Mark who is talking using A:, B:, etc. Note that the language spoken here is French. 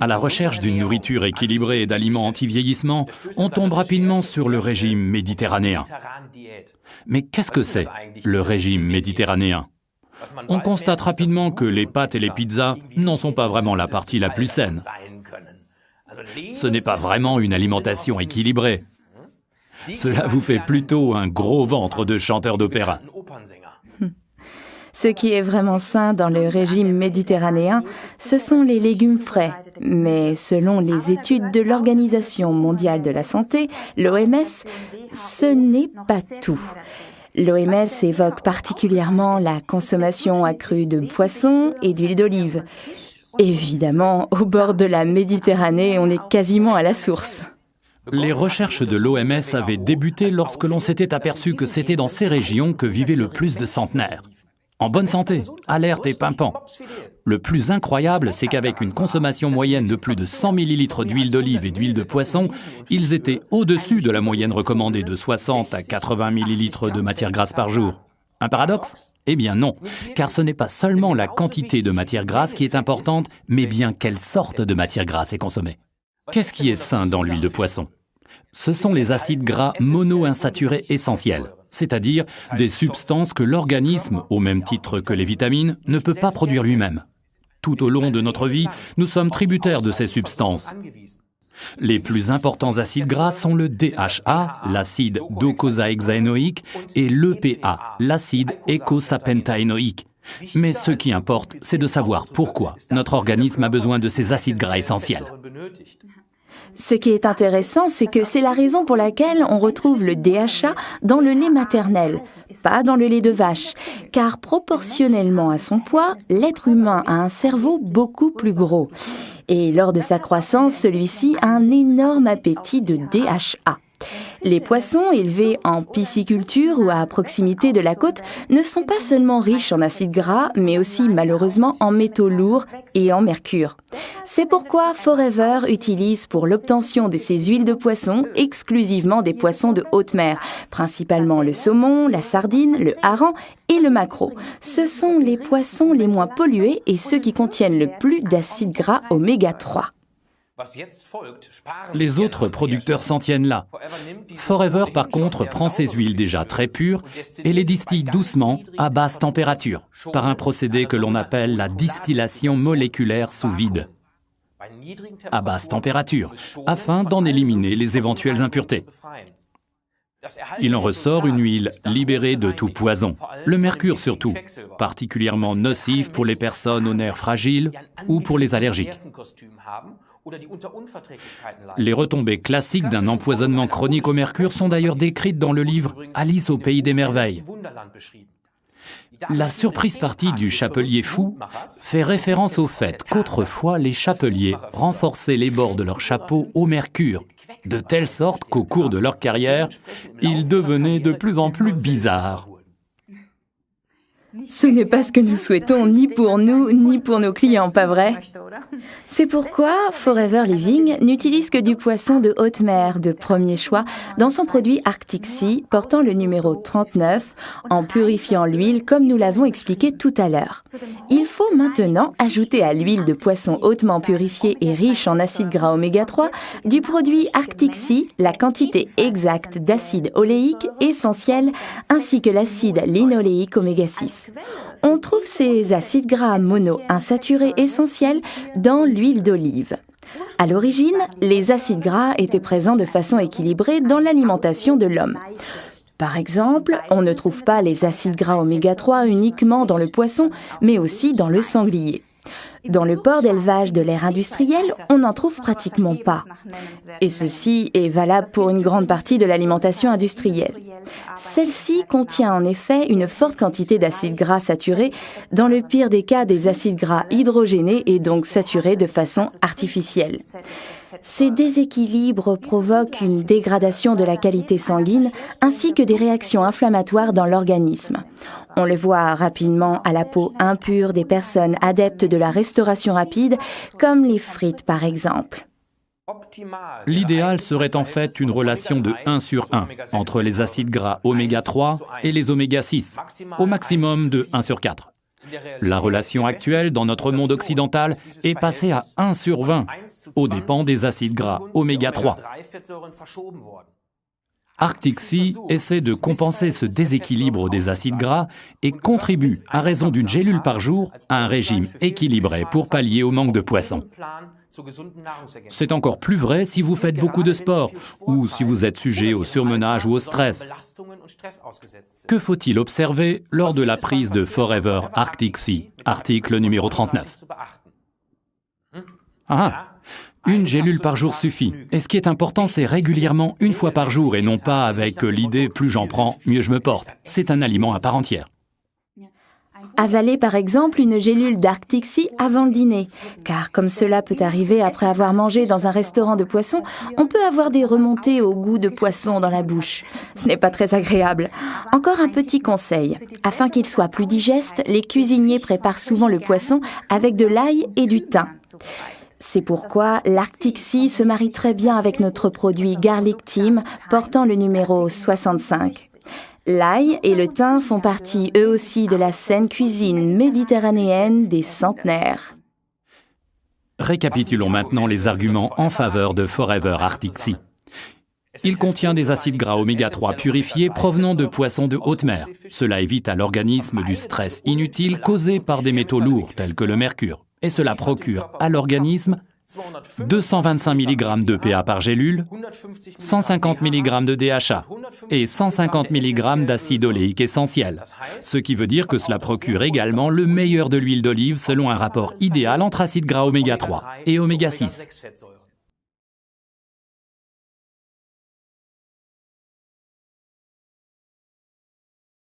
A: À la recherche d'une nourriture équilibrée et d'aliments anti-vieillissement, on tombe rapidement sur le régime méditerranéen. Mais qu'est-ce que c'est, le régime méditerranéen? On constate rapidement que les pâtes et les pizzas n'en sont pas vraiment la partie la plus saine. Ce n'est pas vraiment une alimentation équilibrée. Cela vous fait plutôt un gros ventre de chanteur d'opéra.
B: Ce qui est vraiment sain dans le régime méditerranéen, ce sont les légumes frais. Mais selon les études de l'Organisation mondiale de la santé, l'OMS, ce n'est pas tout. L'OMS évoque particulièrement la consommation accrue de poissons et d'huile d'olive. Évidemment, au bord de la Méditerranée, on est quasiment à la source.
A: Les recherches de l'OMS avaient débuté lorsque l'on s'était aperçu que c'était dans ces régions que vivaient le plus de centenaires. En bonne santé, alertes et pimpants. Le plus incroyable, c'est qu'avec une consommation moyenne de plus de 100 ml d'huile d'olive et d'huile de poisson, ils étaient au-dessus de la moyenne recommandée de 60 à 80 ml de matière grasse par jour. Un paradoxe? Eh bien non, car ce n'est pas seulement la quantité de matière grasse qui est importante, mais bien quelle sorte de matière grasse est consommée. Qu'est-ce qui est sain dans l'huile de poisson? Ce sont les acides gras monoinsaturés essentiels, c'est-à-dire des substances que l'organisme, au même titre que les vitamines, ne peut pas produire lui-même. Tout au long de notre vie, nous sommes tributaires de ces substances. Les plus importants acides gras sont le DHA, l'acide docosahexaénoïque, et l'EPA, l'acide eicosapentaénoïque. Mais ce qui importe, c'est de savoir pourquoi notre organisme a besoin de ces acides gras essentiels.
B: Ce qui est intéressant, c'est que c'est la raison pour laquelle on retrouve le DHA dans le lait maternel, pas dans le lait de vache, car proportionnellement à son poids, l'être humain a un cerveau beaucoup plus gros. Et lors de sa croissance, celui-ci a un énorme appétit de DHA. Les poissons élevés en pisciculture ou à proximité de la côte ne sont pas seulement riches en acides gras, mais aussi malheureusement en métaux lourds et en mercure. C'est pourquoi Forever utilise pour l'obtention de ses huiles de poisson exclusivement des poissons de haute mer, principalement le saumon, la sardine, le hareng et le maquereau. Ce sont les poissons les moins pollués et ceux qui contiennent le plus d'acides gras oméga 3.
A: Les autres producteurs s'en tiennent là. Forever, par contre, prend ces huiles déjà très pures et les distille doucement à basse température, par un procédé que l'on appelle la distillation moléculaire sous vide. À basse température, afin d'en éliminer les éventuelles impuretés. Il en ressort une huile libérée de tout poison, le mercure surtout, particulièrement nocif pour les personnes aux nerfs fragiles ou pour les allergiques. Les retombées classiques d'un empoisonnement chronique au mercure sont d'ailleurs décrites dans le livre « Alice au pays des merveilles ». La surprise partie du chapelier fou fait référence au fait qu'autrefois les chapeliers renforçaient les bords de leur chapeau au mercure, de telle sorte qu'au cours de leur carrière, ils devenaient de plus en plus bizarres.
B: Ce n'est pas ce que nous souhaitons ni pour nous, ni pour nos clients, pas vrai? C'est pourquoi Forever Living n'utilise que du poisson de haute mer de premier choix dans son produit Arctic Sea portant le numéro 39 en purifiant l'huile comme nous l'avons expliqué tout à l'heure. Il faut maintenant ajouter à l'huile de poisson hautement purifiée et riche en acides gras oméga 3 du produit Arctic Sea la quantité exacte d'acide oléique essentiel ainsi que l'acide linoléique oméga 6. On trouve ces acides gras monoinsaturés essentiels dans l'huile d'olive. À l'origine, les acides gras étaient présents de façon équilibrée dans l'alimentation de l'homme. Par exemple, on ne trouve pas les acides gras oméga 3 uniquement dans le poisson, mais aussi dans le sanglier. Dans le porc d'élevage de l'ère industrielle, on n'en trouve pratiquement pas. Et ceci est valable pour une grande partie de l'alimentation industrielle. Celle-ci contient en effet une forte quantité d'acides gras saturés, dans le pire des cas des acides gras hydrogénés et donc saturés de façon artificielle. Ces déséquilibres provoquent une dégradation de la qualité sanguine ainsi que des réactions inflammatoires dans l'organisme. On le voit rapidement à la peau impure des personnes adeptes de la restauration rapide, comme les frites par exemple.
A: L'idéal serait en fait une relation de 1 sur 1 entre les acides gras oméga 3 et les oméga 6, au maximum de 1 sur 4. La relation actuelle dans notre monde occidental est passée à 1 sur 20, aux dépens des acides gras oméga 3. Arctic Sea essaie de compenser ce déséquilibre des acides gras et contribue, à raison d'une gélule par jour, à un régime équilibré pour pallier au manque de poissons. C'est encore plus vrai si vous faites beaucoup de sport ou si vous êtes sujet au surmenage ou au stress. Que faut-il observer lors de la prise de Forever Arctic Sea, article numéro 39? Une gélule par jour suffit. Et ce qui est important, c'est régulièrement 1 fois par jour et non pas avec l'idée « plus j'en prends, mieux je me porte ». C'est un aliment à part entière.
B: Avaler par exemple une gélule d'Arctic Sea avant le dîner, car comme cela peut arriver après avoir mangé dans un restaurant de poisson, on peut avoir des remontées au goût de poisson dans la bouche. Ce n'est pas très agréable. Encore un petit conseil. Afin qu'il soit plus digeste, les cuisiniers préparent souvent le poisson avec de l'ail et du thym. C'est pourquoi l'Arctic Sea se marie très bien avec notre produit Garlic Team portant le numéro 65. L'ail et le thym font partie eux aussi de la saine cuisine méditerranéenne des centenaires.
A: Récapitulons maintenant les arguments en faveur de Forever Arctic Sea. Il contient des acides gras oméga 3 purifiés provenant de poissons de haute mer. Cela évite à l'organisme du stress inutile causé par des métaux lourds tels que le mercure. Et cela procure à l'organisme 225 mg de PA par gélule, 150 mg de DHA et 150 mg d'acide oléique essentiel. Ce qui veut dire que cela procure également le meilleur de l'huile d'olive selon un rapport idéal entre acides gras oméga 3 et oméga 6.